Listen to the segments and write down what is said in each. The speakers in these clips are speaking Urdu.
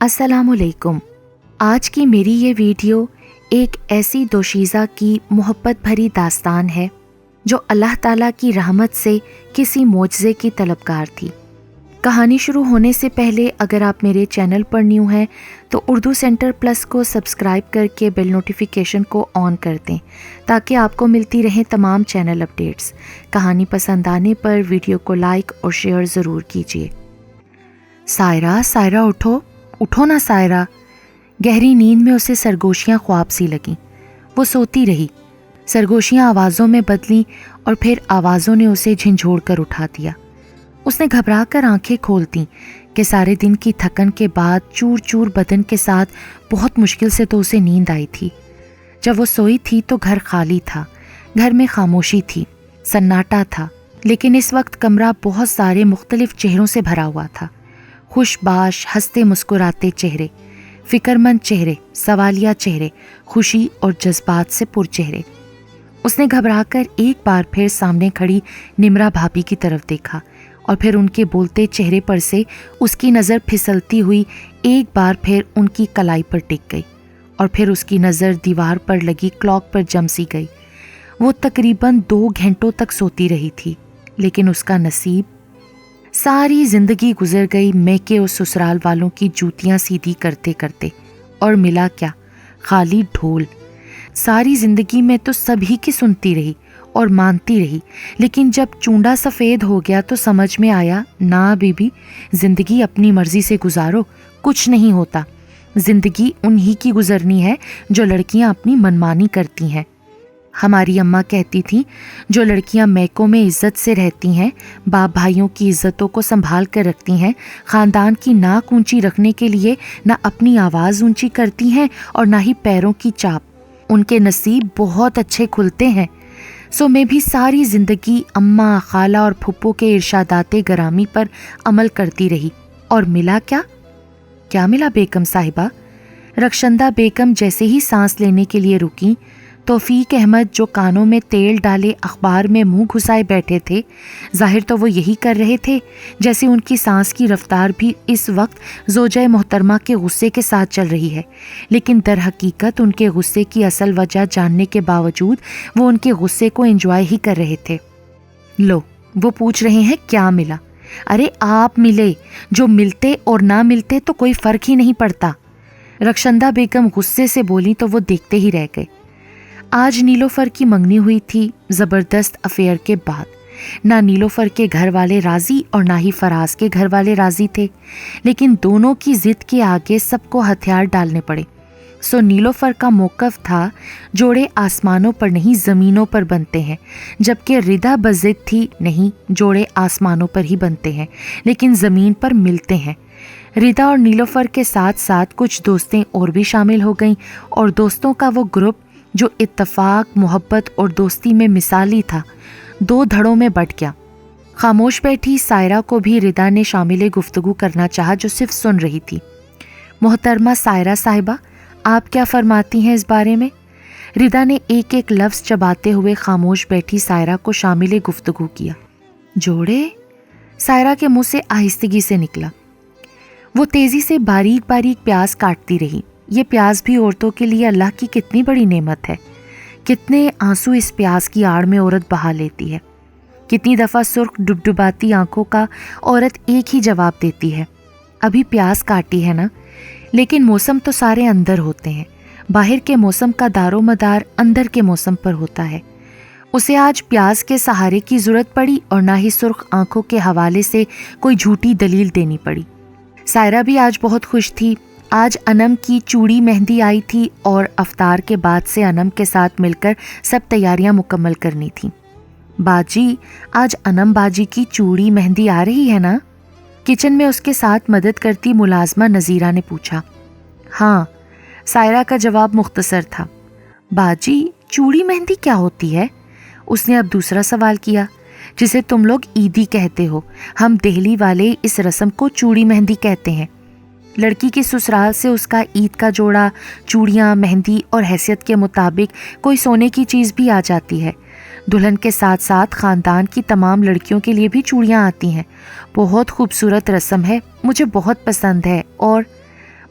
السلام علیکم۔ آج کی میری یہ ویڈیو ایک ایسی دوشیزہ کی محبت بھری داستان ہے جو اللہ تعالیٰ کی رحمت سے کسی معجزے کی طلبگار تھی۔ کہانی شروع ہونے سے پہلے اگر آپ میرے چینل پر نیو ہیں تو اردو سینٹر پلس کو سبسکرائب کر کے بیل نوٹیفیکیشن کو آن کر دیں تاکہ آپ کو ملتی رہیں تمام چینل اپڈیٹس۔ کہانی پسند آنے پر ویڈیو کو لائک اور شیئر ضرور کیجیے۔ سائرہ اٹھو نا سائرہ۔ گہری نیند میں اسے سرگوشیاں خواب سی لگیں۔ وہ سوتی رہی۔ سرگوشیاں آوازوں میں بدلیں اور پھر آوازوں نے اسے جھنجھوڑ کر اٹھا دیا۔ اس نے گھبرا کر آنکھیں کھول دیں کہ سارے دن کی تھکن کے بعد چور چور بدن کے ساتھ بہت مشکل سے تو اسے نیند آئی تھی۔ جب وہ سوئی تھی تو گھر خالی تھا۔ گھر میں خاموشی تھی، سناٹا تھا، لیکن اس وقت کمرہ بہت سارے مختلف چہروں سے بھرا ہوا تھا۔ خوش باش، ہنستے مسکراتے چہرے، فکر مند چہرے، سوالیہ چہرے، خوشی اور جذبات سے پر چہرے۔ اس نے گھبرا کر ایک بار پھر سامنے کھڑی نمرا بھابھی کی طرف دیکھا اور پھر ان کے بولتے چہرے پر سے اس کی نظر پھسلتی ہوئی ایک بار پھر ان کی کلائی پر ٹک گئی اور پھر اس کی نظر دیوار پر لگی کلاک پر جم سی گئی۔ وہ تقریباً 2 گھنٹوں تک سوتی رہی تھی، لیکن اس کا نصیب، ساری زندگی گزر گئی میکے اور سسرال والوں کی جوتیاں سیدھی کرتے کرتے، اور ملا کیا؟ خالی ڈھول۔ ساری زندگی میں تو سبھی کی سنتی رہی اور مانتی رہی، لیکن جب چونڈا سفید ہو گیا تو سمجھ میں آیا، نا بی بی، زندگی اپنی مرضی سے گزارو، کچھ نہیں ہوتا۔ زندگی انہی کی گزرنی ہے جو لڑکیاں اپنی منمانی کرتی ہیں۔ ہماری اماں کہتی تھیں، جو لڑکیاں میکوں میں عزت سے رہتی ہیں، باپ بھائیوں کی عزتوں کو سنبھال کر رکھتی ہیں، خاندان کی ناک اونچی رکھنے کے لیے نہ اپنی آواز اونچی کرتی ہیں اور نہ ہی پیروں کی چاپ، ان کے نصیب بہت اچھے کھلتے ہیں۔ سو میں بھی ساری زندگی اماں، خالہ اور پھپھو کے ارشادات گرامی پر عمل کرتی رہی، اور ملا کیا ملا بیگم صاحبہ؟ رخشندہ بیگم جیسے ہی سانس لینے کے لیے رکیں، توفیق احمد جو کانوں میں تیل ڈالے اخبار میں منہ گھسائے بیٹھے تھے، ظاہر تو وہ یہی کر رہے تھے جیسے ان کی سانس کی رفتار بھی اس وقت زوجہ محترمہ کے غصے کے ساتھ چل رہی ہے، لیکن در حقیقت ان کے غصے کی اصل وجہ جاننے کے باوجود وہ ان کے غصے کو انجوائے ہی کر رہے تھے۔ لو، وہ پوچھ رہے ہیں کیا ملا؟ ارے آپ ملے، جو ملتے اور نہ ملتے تو کوئی فرق ہی نہیں پڑتا۔ رخشندہ بیگم غصے سے بولی تو وہ دیکھتے ہی رہ گئے۔ آج نیلوفر کی منگنی ہوئی تھی، زبردست افیئر کے بعد۔ نہ نیلوفر کے گھر والے راضی اور نہ ہی فراز کے گھر والے راضی تھے، لیکن دونوں کی ضد کے آگے سب کو ہتھیار ڈالنے پڑے۔ سو نیلوفر کا موقف تھا، جوڑے آسمانوں پر نہیں زمینوں پر بنتے ہیں، جبکہ ردا بضد تھی، نہیں، جوڑے آسمانوں پر ہی بنتے ہیں لیکن زمین پر ملتے ہیں۔ ردا اور نیلوفر کے ساتھ ساتھ کچھ دوستیں اور بھی شامل ہو گئیں، اور دوستوں کا وہ گروپ جو اتفاق، محبت اور دوستی میں مثالی تھا، 2 دھڑوں میں بٹ گیا۔ خاموش بیٹھی سائرہ کو بھی ردا نے شامل گفتگو کرنا چاہا، جو صرف سن رہی تھی۔ محترمہ سائرہ صاحبہ، آپ کیا فرماتی ہیں اس بارے میں؟ ردا نے ایک ایک لفظ چباتے ہوئے خاموش بیٹھی سائرہ کو شامل گفتگو کیا۔ جوڑے؟ سائرہ کے منہ سے آہستگی سے نکلا۔ وہ تیزی سے باریک باریک پیاز کاٹتی رہی۔ یہ پیاز بھی عورتوں کے لیے اللہ کی کتنی بڑی نعمت ہے۔ کتنے آنسو اس پیاز کی آڑ میں عورت بہا لیتی ہے۔ کتنی دفعہ سرخ ڈبڈباتی آنکھوں کا عورت ایک ہی جواب دیتی ہے، ابھی پیاز کاٹی ہے نا۔ لیکن موسم تو سارے اندر ہوتے ہیں، باہر کے موسم کا دار و مدار اندر کے موسم پر ہوتا ہے۔ اسے آج پیاز کے سہارے کی ضرورت پڑی اور نہ ہی سرخ آنکھوں کے حوالے سے کوئی جھوٹی دلیل دینی پڑی۔ سائرہ بھی آج بہت خوش تھی۔ آج انم کی چوڑی مہندی آئی تھی اور افطار کے بعد سے انم کے ساتھ مل کر سب تیاریاں مکمل کرنی تھیں۔ باجی، آج انم باجی کی چوڑی مہندی آ رہی ہے نا؟ کچن میں اس کے ساتھ مدد کرتی ملازمہ نذیرہ نے پوچھا۔ ہاں، سائرہ کا جواب مختصر تھا۔ باجی، چوڑی مہندی کیا ہوتی ہے؟ اس نے اب دوسرا سوال کیا۔ جسے تم لوگ عیدی کہتے ہو، ہم دہلی والے اس رسم کو چوڑی مہندی کہتے ہیں۔ لڑکی کی سسرال سے اس کا عید کا جوڑا، چوڑیاں، مہندی اور حیثیت کے مطابق کوئی سونے کی چیز بھی آ جاتی ہے۔ دلہن کے ساتھ ساتھ خاندان کی تمام لڑکیوں کے لیے بھی چوڑیاں آتی ہیں۔ بہت خوبصورت رسم ہے، مجھے بہت پسند ہے، اور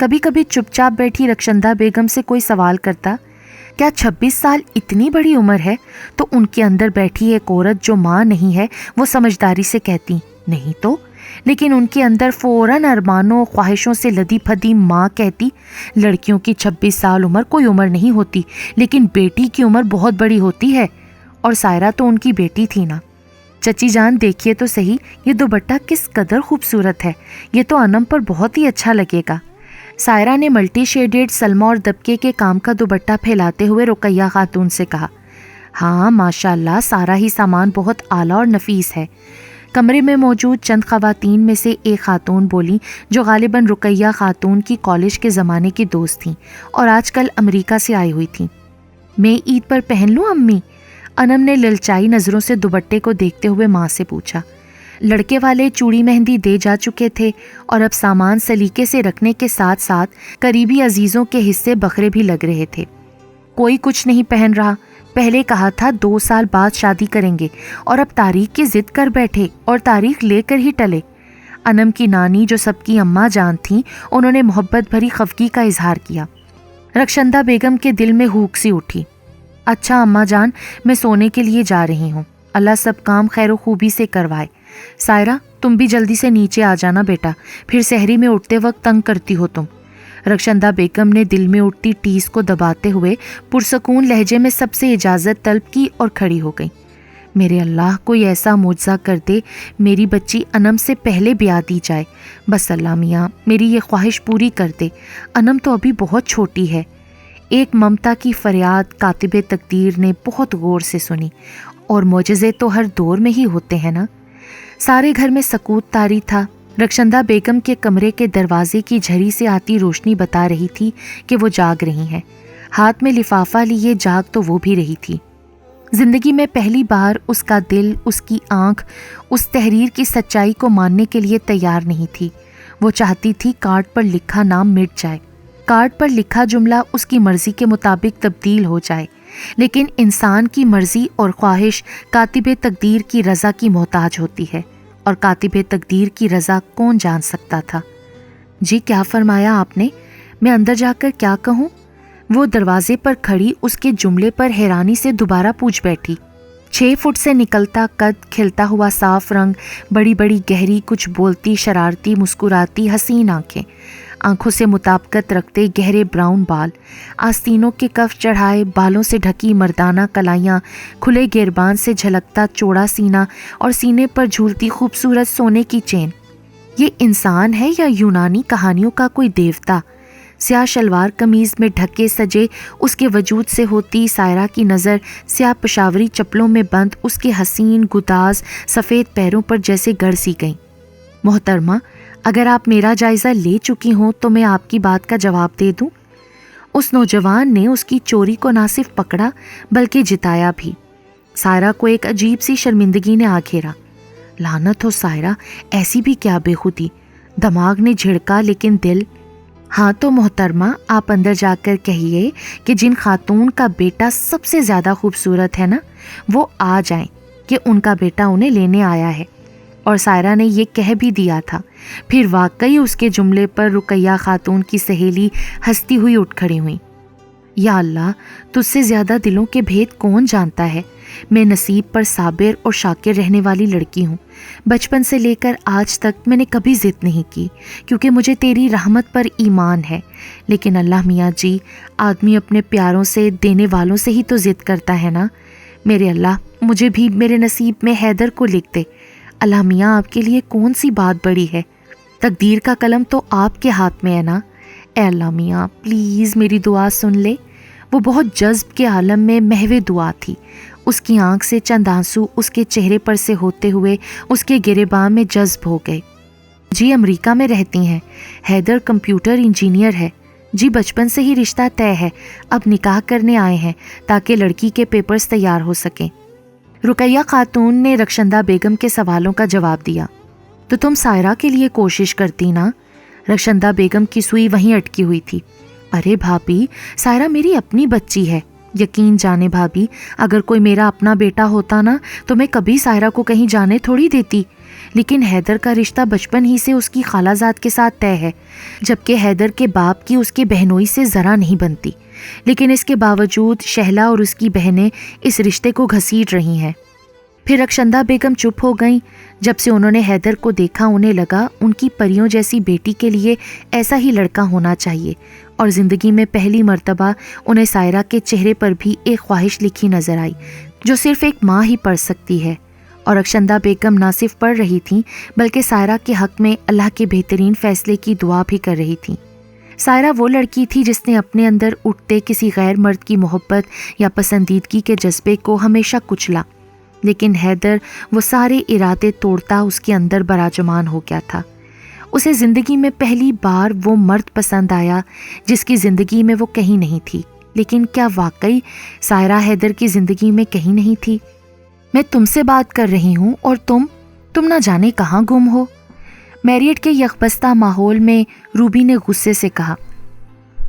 کبھی کبھی چپ چاپ بیٹھی رخشندہ بیگم سے کوئی سوال کرتا، کیا 26 سال اتنی بڑی عمر ہے؟ تو ان کے اندر بیٹھی ایک عورت جو ماں نہیں ہے وہ سمجھداری سے کہتی نہیں تو، لیکن ان کے اندر فوراً ارمانوں خواہشوں سے لدی پھدی ماں کہتی لڑکیوں کی 26 سال عمر کوئی عمر نہیں ہوتی، لیکن بیٹی کی عمر بہت بڑی ہوتی ہے، اور سائرہ تو ان کی بیٹی تھی نا۔ چچی جان دیکھیے تو صحیح، یہ دوپٹہ کس قدر خوبصورت ہے، یہ تو انم پر بہت ہی اچھا لگے گا۔ سائرہ نے ملٹی شیڈڈ سلما اور دبکے کے کام کا دوپٹہ پھیلاتے ہوئے رقیہ خاتون سے کہا، ہاں ماشاءاللہ سارا ہی سامان بہت اعلیٰ اور نفیس ہے۔ کمرے میں موجود چند خواتین میں سے ایک خاتون بولی جو غالباً رقیہ خاتون کی کالج کے زمانے کی دوست تھیں اور آج کل امریکہ سے آئی ہوئی تھیں۔ میں عید پر پہن لوں امی؟ انم نے للچائی نظروں سے دوپٹے کو دیکھتے ہوئے ماں سے پوچھا۔ لڑکے والے چوڑی مہندی دے جا چکے تھے اور اب سامان سلیقے سے رکھنے کے ساتھ ساتھ قریبی عزیزوں کے حصے بکھرے بھی لگ رہے تھے۔ کوئی کچھ نہیں پہن رہا، پہلے کہا تھا 2 سال بعد شادی کریں گے اور اب تاریخ کی ضد کر بیٹھے اور تاریخ لے کر ہی ٹلے۔ انم کی نانی جو سب کی اماں جان تھیں، انہوں نے محبت بھری خفگی کا اظہار کیا۔ رخشندہ بیگم کے دل میں ہوک سی اٹھی۔ اچھا اماں جان، میں سونے کے لیے جا رہی ہوں، اللہ سب کام خیر و خوبی سے کروائے۔ سائرہ تم بھی جلدی سے نیچے آ جانا بیٹا، پھر سحری میں اٹھتے وقت تنگ کرتی ہو تم۔ رخشندہ بیگم نے دل میں اٹھتی ٹیس کو دباتے ہوئے پرسکون لہجے میں سب سے اجازت طلب کی اور کھڑی ہو گئی۔ میرے اللہ کوئی ایسا معجزہ کر دے میری بچی انم سے پہلے بیاہ دی جائے، بس اللہ میاں میری یہ خواہش پوری کر دے، انم تو ابھی بہت چھوٹی ہے۔ ایک ممتا کی فریاد کاتب تقدیر نے بہت غور سے سنی، اور معجزے تو ہر دور میں ہی ہوتے ہیں نا۔ سارے گھر میں سکوت طاری تھا۔ رخشندہ بیگم کے کمرے کے دروازے کی جھری سے آتی روشنی بتا رہی تھی کہ وہ جاگ رہی ہیں۔ ہاتھ میں لفافہ لیے جاگ تو وہ بھی رہی تھی۔ زندگی میں پہلی بار اس کا دل، اس کی آنکھ اس تحریر کی سچائی کو ماننے کے لیے تیار نہیں تھی۔ وہ چاہتی تھی کارڈ پر لکھا نام مٹ جائے، کارڈ پر لکھا جملہ اس کی مرضی کے مطابق تبدیل ہو جائے، لیکن انسان کی مرضی اور خواہش کاتب تقدیر کی رضا کی محتاج ہوتی ہے، اور کاتب تقدیر کی رضا کون جان سکتا تھا؟ جی کیا فرمایا آپ نے؟ میں اندر جا کر کیا کہوں؟ وہ دروازے پر کھڑی اس کے جملے پر حیرانی سے دوبارہ پوچھ بیٹھی۔ 6 فٹ سے نکلتا قد، کھلتا ہوا صاف رنگ، بڑی بڑی گہری کچھ بولتی شرارتی مسکراتی حسین آنکھیں، آنکھوں سے مطابقت رکھتے گہرے براؤن بال، آستینوں کے کف چڑھائے بالوں سے ڈھکی مردانہ کلائیاں، کھلے گربان سے جھلکتا چوڑا سینہ اور سینے پر جھولتی خوبصورت سونے کی چین۔ یہ انسان ہے یا یونانی کہانیوں کا کوئی دیوتا؟ سیاہ شلوار قمیض میں ڈھکے سجے اس کے وجود سے ہوتی سائرہ کی نظر سیاہ پشاوری چپلوں میں بند اس کے حسین گداز سفید پیروں پر جیسے گڑ سی گئیں۔ محترمہ، اگر آپ میرا جائزہ لے چکی ہوں تو میں آپ کی بات کا جواب دے دوں۔ اس نوجوان نے اس کی چوری کو نہ صرف پکڑا بلکہ جتایا بھی۔ سائرہ کو ایک عجیب سی شرمندگی نے آ گھیرا۔ لعنت ہو سائرہ، ایسی بھی کیا بے خودی! دماغ نے جھڑکا لیکن دل… ہاں تو محترمہ، آپ اندر جا کر کہیے کہ جن خاتون کا بیٹا سب سے زیادہ خوبصورت ہے نا، وہ آ جائیں کہ ان کا بیٹا انہیں لینے آیا ہے۔ اور سائرہ نے یہ کہہ بھی دیا تھا۔ پھر واقعی اس کے جملے پر رقیہ خاتون کی سہیلی ہنستی ہوئی اٹھ کھڑی ہوئی۔ یا اللہ، تجھ سے زیادہ دلوں کے بھید کون جانتا ہے؟ میں نصیب پر صابر اور شاکر رہنے والی لڑکی ہوں۔ بچپن سے لے کر آج تک میں نے کبھی ضد نہیں کی، کیونکہ مجھے تیری رحمت پر ایمان ہے۔ لیکن اللہ میاں جی، آدمی اپنے پیاروں سے، دینے والوں سے ہی تو ضد کرتا ہے نا۔ میرے اللہ، مجھے بھی میرے نصیب میں حیدر کو لکھ دے۔ اللہ میاں، آپ کے لیے کون سی بات بڑی ہے؟ تقدیر کا قلم تو آپ کے ہاتھ میں ہے نا۔ اے اللہ میاں، پلیز میری دعا سن لے۔ وہ بہت جذب کے عالم میں محو دعا تھی۔ اس کی آنکھ سے چند آنسو اس کے چہرے پر سے ہوتے ہوئے اس کے گریباں میں جذب ہو گئے۔ جی امریکہ میں رہتی ہیں، حیدر کمپیوٹر انجینئر ہے۔ جی بچپن سے ہی رشتہ طے ہے، اب نکاح کرنے آئے ہیں تاکہ لڑکی کے پیپرز تیار ہو سکیں۔ رقیہ خاتون نے رخشندہ بیگم کے سوالوں کا جواب دیا۔ تو تم سائرہ کے لیے کوشش کرتی نا؟ رخشندہ بیگم کی سوئی وہیں اٹکی ہوئی تھی۔ ارے بھابھی، سائرہ میری اپنی بچی ہے، یقین جانے بھابھی، اگر کوئی میرا اپنا بیٹا ہوتا نا تو میں کبھی سائرہ کو کہیں جانے تھوڑی دیتی۔ لیکن حیدر کا رشتہ بچپن ہی سے اس کی خالہ زاد کے ساتھ طے ہے، جبکہ حیدر کے باپ کی اس کے بہنوئی سے ذرا نہیں بنتی، لیکن اس کے باوجود شہلا اور اس کی بہنیں اس رشتے کو گھسیٹ رہی ہیں۔ پھر رخشندہ بیگم چپ ہو گئیں۔ جب سے انہوں نے حیدر کو دیکھا انہیں لگا ان کی پریوں جیسی بیٹی کے لیے ایسا ہی لڑکا ہونا چاہیے، اور زندگی میں پہلی مرتبہ انہیں سائرہ کے چہرے پر بھی ایک خواہش لکھی نظر آئی جو صرف ایک ماں ہی پڑھ سکتی ہے۔ اور رخشندہ بیگم نہ صرف پڑھ رہی تھیں بلکہ سائرہ کے حق میں اللہ کے بہترین فیصلے کی دعا بھی کر رہی تھیں۔ سائرہ وہ لڑکی تھی جس نے اپنے اندر اٹھتے کسی غیر مرد کی محبت یا پسندیدگی کے جذبے کو ہمیشہ کچلا، لیکن حیدر وہ سارے ارادے توڑتا اس کے اندر براجمان ہو گیا تھا۔ اسے زندگی میں پہلی بار وہ مرد پسند آیا جس کی زندگی میں وہ کہیں نہیں تھی۔ لیکن کیا واقعی سائرہ حیدر کی زندگی میں کہیں نہیں تھی؟ میں تم سے بات کر رہی ہوں اور تم نہ جانے کہاں گم ہو۔ میریٹ کے یکبستہ ماحول میں روبی نے غصے سے کہا۔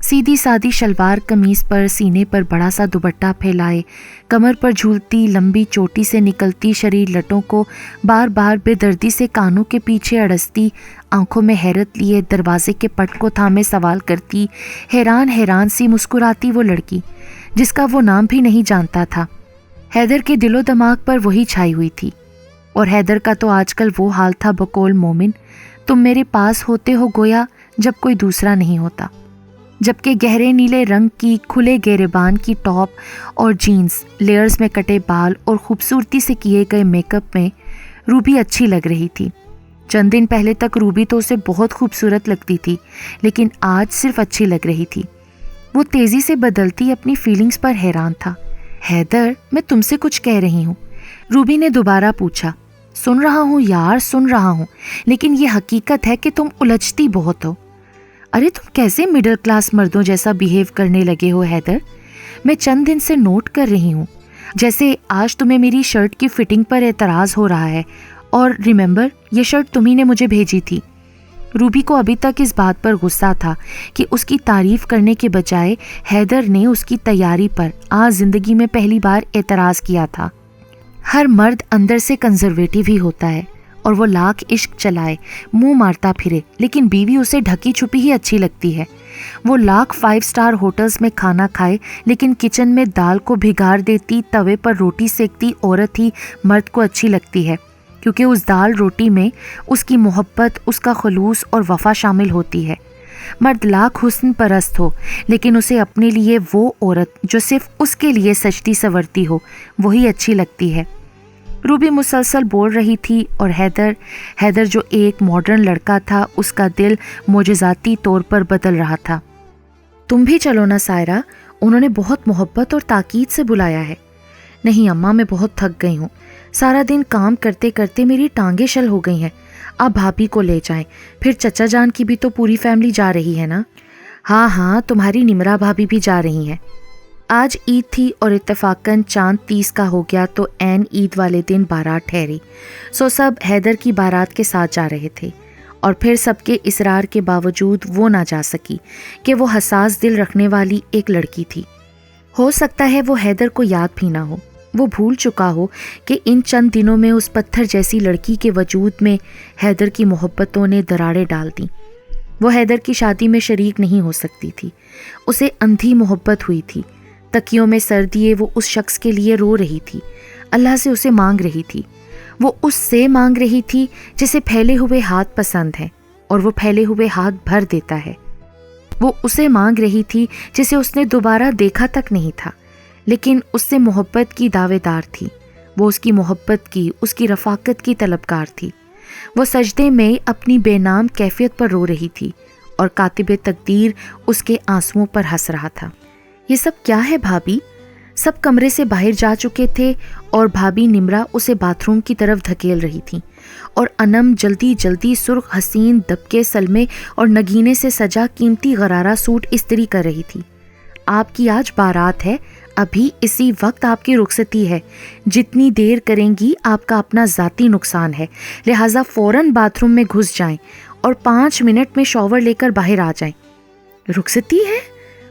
سیدھی سادی شلوار قمیص پر سینے پر بڑا سا دوپٹہ پھیلائے، کمر پر جھولتی لمبی چوٹی سے نکلتی شریر لٹوں کو بار بار بے دردی سے کانوں کے پیچھے اڑستی، آنکھوں میں حیرت لیے دروازے کے پٹ کو تھامے سوال کرتی، حیران سی مسکراتی وہ لڑکی جس کا وہ نام بھی نہیں جانتا تھا۔ حیدر کے دل و دماغ پر وہی چھائی ہوئی تھی، اور حیدر کا تو آج کل وہ حال تھا بقول مومن، تم میرے پاس ہوتے ہو گویا جب کوئی دوسرا نہیں ہوتا۔ جبکہ گہرے نیلے رنگ کی کھلے گریبان کی ٹاپ اور جینز، لیئرز میں کٹے بال اور خوبصورتی سے کیے گئے میک اپ میں روبی اچھی لگ رہی تھی۔ چند دن پہلے تک روبی تو اسے بہت خوبصورت لگتی تھی، لیکن آج صرف اچھی لگ رہی تھی۔ وہ تیزی سے بدلتی اپنی فیلنگز پر حیران تھا۔ حیدر، میں تم سے کچھ کہہ رہی ہوں، روبی نے دوبارہ پوچھا۔ سن رہا ہوں یار، سن رہا ہوں، لیکن یہ حقیقت ہے کہ تم الجھتی بہت ہو۔ ارے تم کیسے مڈل کلاس مردوں جیسا بیہیو کرنے لگے ہو حیدر؟ میں چند دن سے نوٹ کر رہی ہوں، جیسے آج تمہیں میری شرٹ کی فٹنگ پر اعتراض ہو رہا ہے، اور ریممبر یہ شرٹ تمہیں نے مجھے بھیجی تھی۔ روبی کو ابھی تک اس بات پر غصہ تھا کہ اس کی تعریف کرنے کے بجائے حیدر نے اس کی تیاری پر آج زندگی میں پہلی بار اعتراض کیا تھا۔ ہر مرد اندر سے کنزرویٹو ہی ہوتا ہے، اور وہ لاکھ عشق چلائے، منہ مارتا پھرے، لیکن بیوی اسے ڈھکی چھپی ہی اچھی لگتی ہے۔ وہ لاکھ 5 اسٹار ہوٹلز میں کھانا کھائے، لیکن کچن میں دال کو بھگار دیتی، توے پر روٹی سیکتی عورت ہی مرد کو اچھی لگتی ہے، کیونکہ اس دال روٹی میں اس کی محبت، اس کا خلوص اور وفا شامل ہوتی ہے۔ مرد لاکھ حسن پرست ہو، لیکن اسے اپنے لیے وہ عورت جو صرف اس کے لیے سجتی سورتی ہو وہی اچھی لگتی ہے۔ روبی مسلسل بول رہی تھی، اور حیدر جو ایک ماڈرن لڑکا تھا اس کا دل معجزاتی طور پر بدل رہا تھا۔ تم بھی چلو نا سائرہ، انہوں نے بہت محبت اور تاکید سے بلایا ہے۔ نہیں اماں، میں بہت تھک گئی ہوں، سارا دن کام کرتے کرتے میری ٹانگیں شل ہو گئی ہیں۔ آپ بھابھی کو لے جائیں، پھر چچا جان کی بھی تو پوری فیملی جا رہی ہے نا۔ ہاں، تمہاری نمرا بھابھی بھی جا رہی ہیں۔ آج عید تھی اور اتفاقاً چاند 30 کا ہو گیا تو عین عید والے دن بارات ٹھہری، سو سب حیدر کی بارات کے ساتھ جا رہے تھے، اور پھر سب کے اصرار کے باوجود وہ نہ جا سکی کہ وہ حساس دل رکھنے والی ایک لڑکی تھی۔ ہو سکتا ہے وہ حیدر کو یاد بھی نہ ہو، وہ بھول چکا ہو کہ ان چند دنوں میں اس پتھر جیسی لڑکی کے وجود میں حیدر کی محبتوں نے دراڑیں ڈال دیں۔ وہ حیدر کی شادی میں شریک نہیں ہو سکتی تھی، اسے اندھی محبت ہوئی تھی۔ تکیوں میں سر دیے وہ اس شخص کے لیے رو رہی تھی، اللہ سے اسے مانگ رہی تھی۔ وہ اس سے مانگ رہی تھی جسے پھیلے ہوئے ہاتھ پسند ہے، اور وہ پھیلے ہوئے ہاتھ بھر دیتا ہے۔ وہ اسے مانگ رہی تھی جسے اس نے دوبارہ دیکھا تک نہیں تھا، لیکن اس سے محبت کی دعوے دار تھی۔ وہ اس کی محبت کی، اس کی رفاقت کی طلبگار تھی۔ وہ سجدے میں اپنی بے نام کیفیت پر رو رہی تھی، اور کاتب تقدیر اس کے آنسوؤں پر ہنس رہا تھا۔ یہ سب کیا ہے بھابھی؟ سب کمرے سے باہر جا چکے تھے، اور بھابھی نمرا اسے باتھ روم کی طرف دھکیل رہی تھی، اور انم جلدی سرخ حسین دبکے سلمے اور نگینے سے سجا قیمتی غرارہ سوٹ استری کر رہی تھی۔ آپ کی آج بارات ہے، ابھی اسی وقت آپ کی رخصتی ہے، جتنی دیر کریں گی آپ کا اپنا ذاتی نقصان ہے، لہٰذا فوراً باتھ روم میں گھس جائیں اور 5 منٹ میں شاور لے کر باہر آ جائیں۔ رخصتی ہے؟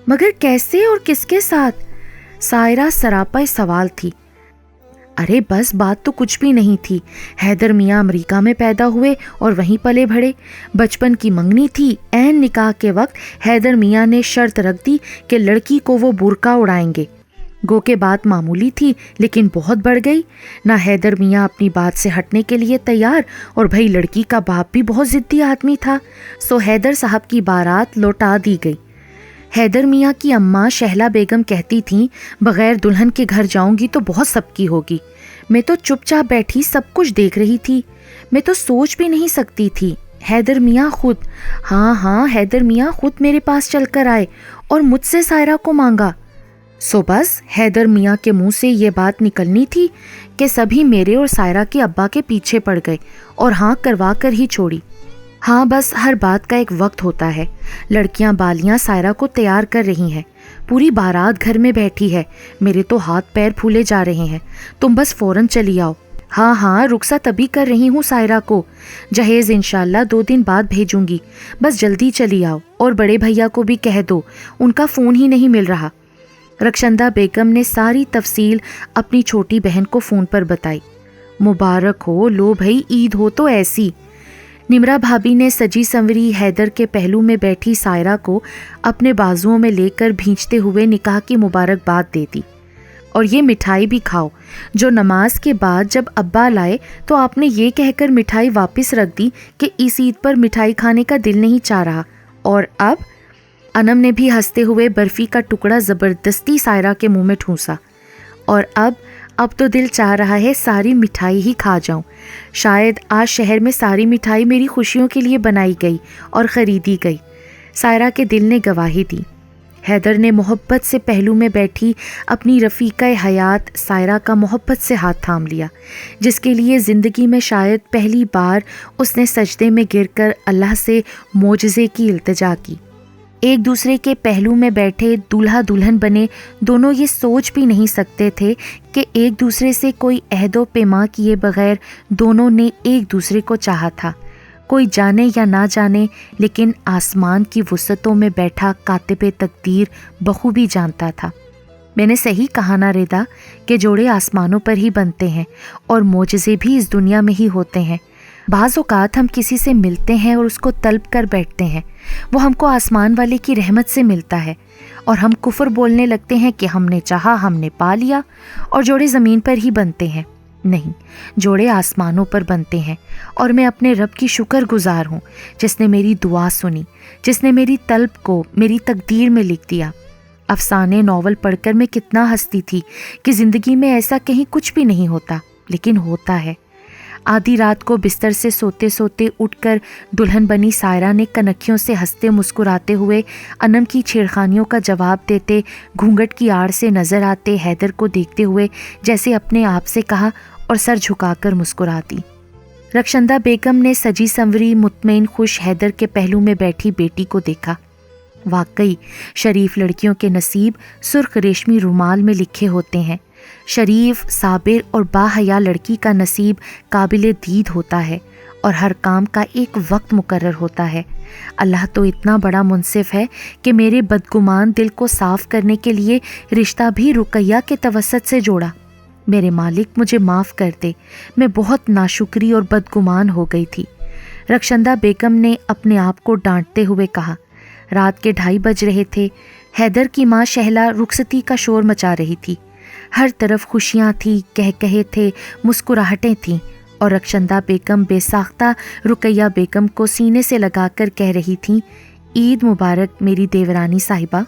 مگر کیسے اور کس کے ساتھ؟ سائرہ سراپا سوال تھی۔ ارے بس بات تو کچھ بھی نہیں تھی. حیدر میاں امریکہ میں پیدا ہوئے اور وہیں پلے بڑھے. بچپن کی منگنی تھی. عین نکاح کے وقت حیدر میاں نے شرط رکھ دی کہ لڑکی کو وہ برقع اڑائیں گے. گو کہ بات معمولی تھی لیکن بہت بڑھ گئی. نہ حیدر میاں اپنی بات سے ہٹنے کے لیے تیار اور بھائی لڑکی کا باپ بھی بہت ضدی آدمی تھا. سو حیدر صاحب کی بارات لوٹا دی گئی. حیدر میاں کی اماں شہلا بیگم کہتی تھیں بغیر دلہن کے گھر جاؤں گی تو بہت سبکی ہوگی. میں تو چپ چاپ بیٹھی سب کچھ دیکھ رہی تھی. میں تو سوچ بھی نہیں سکتی تھی. حیدر میاں خود حیدر میاں خود میرے پاس چل کر آئے اور مجھ سے سائرہ کو مانگا. سو بس حیدر میاں کے منہ سے یہ بات نکلنی تھی کہ سبھی میرے اور سائرہ کے ابا کے پیچھے پڑ گئے اور ہاں کروا کر ہی چھوڑی. ہاں بس ہر بات کا ایک وقت ہوتا ہے. لڑکیاں بالیاں سائرہ کو تیار کر رہی ہیں. پوری بارات گھر میں بیٹھی ہے. میرے تو ہاتھ پیر پھولے جا رہے ہیں. تم بس فوراً چلی آؤ. ہاں رخصت ابھی کر رہی ہوں سائرہ کو. جہیز انشاءاللہ 2 دن بعد بھیجوں گی. بس جلدی چلی آؤ اور بڑے بھیا کو بھی کہہ دو. ان کا فون ہی نہیں مل رہا. رخشندہ بیگم نے ساری تفصیل اپنی چھوٹی بہن کو فون پر بتائی. مبارک ہو. لو بھائی عید ہو تو ایسی. نمرا بھابی نے سجی سنوری حیدر کے پہلو میں بیٹھی سائرہ کو اپنے بازوؤں میں لے کر بھینچتے ہوئے نکاح کی مبارکباد دے دی. اور یہ مٹھائی بھی کھاؤ جو نماز کے بعد جب ابا لائے تو آپ نے یہ کہہ کر مٹھائی واپس رکھ دی کہ اس عید پر مٹھائی کھانے کا دل نہیں چاہ رہا. اور اب انم نے بھی ہنستے ہوئے برفی کا ٹکڑا زبردستی سائرہ کے منہ میں ٹھونسا. اور اب تو دل چاہ رہا ہے ساری مٹھائی ہی کھا جاؤں. شاید آج شہر میں ساری مٹھائی میری خوشیوں کے لیے بنائی گئی اور خریدی گئی. سائرہ کے دل نے گواہی دی. حیدر نے محبت سے پہلو میں بیٹھی اپنی رفیقہ حیات سائرہ کا محبت سے ہاتھ تھام لیا، جس کے لیے زندگی میں شاید پہلی بار اس نے سجدے میں گر کر اللہ سے معجزے کی التجا کی. ایک دوسرے کے پہلو میں بیٹھے دولہا دلہن بنے دونوں یہ سوچ بھی نہیں سکتے تھے کہ ایک دوسرے سے کوئی عہد و پیماں کیے بغیر دونوں نے ایک دوسرے کو چاہا تھا. کوئی جانے یا نہ جانے لیکن آسمان کی وسعتوں میں بیٹھا کاتب تقدیر بخوبی جانتا تھا. میں نے صحیح کہا نا ریدا کہ جوڑے آسمانوں پر ہی بنتے ہیں اور معجزے بھی اس دنیا میں ہی ہوتے ہیں. بعض اوقات ہم کسی سے ملتے ہیں اور اس کو طلب کر بیٹھتے ہیں. وہ ہم کو آسمان والے کی رحمت سے ملتا ہے اور ہم کفر بولنے لگتے ہیں کہ ہم نے چاہا ہم نے پا لیا اور جوڑے زمین پر ہی بنتے ہیں. نہیں، جوڑے آسمانوں پر بنتے ہیں اور میں اپنے رب کی شکر گزار ہوں جس نے میری دعا سنی، جس نے میری طلب کو میری تقدیر میں لکھ دیا. افسانے ناول پڑھ کر میں کتنا ہنستی تھی کہ زندگی میں ایسا کہیں کچھ بھی نہیں ہوتا، لیکن ہوتا ہے. آدھی رات کو بستر سے سوتے سوتے اٹھ کر دلہن بنی سائرہ نے کنکھیوں سے ہنستے مسکراتے ہوئے انم کی چھیڑخانیوں کا جواب دیتے گھونگھٹ کی آڑ سے نظر آتے حیدر کو دیکھتے ہوئے جیسے اپنے آپ سے کہا اور سر جھکا کر مسکراتی. رخشندہ بیگم نے سجی سنوری مطمئن خوش حیدر کے پہلو میں بیٹھی بیٹی کو دیکھا. واقعی شریف لڑکیوں کے نصیب سرخ ریشمی رومال میں لکھے ہوتے ہیں. شریف، صابر اور باحیا لڑکی کا نصیب قابل دید ہوتا ہے اور ہر کام کا ایک وقت مقرر ہوتا ہے. اللہ تو اتنا بڑا منصف ہے کہ میرے بدگمان دل کو صاف کرنے کے لیے رشتہ بھی رقیہ کے توسط سے جوڑا. میرے مالک مجھے معاف کر دے، میں بہت ناشکری اور بدگمان ہو گئی تھی. رخشندہ بیگم نے اپنے آپ کو ڈانٹتے ہوئے کہا. رات کے 2:30 بج رہے تھے. حیدر کی ماں شہلا رخصتی کا شور مچا رہی تھی. ہر طرف خوشیاں تھیں، کہے تھے، مسکراہٹیں تھیں اور رخشندہ بیگم بے ساختہ رقیہ بیگم کو سینے سے لگا کر کہہ رہی تھیں عید مبارک میری دیورانی صاحبہ.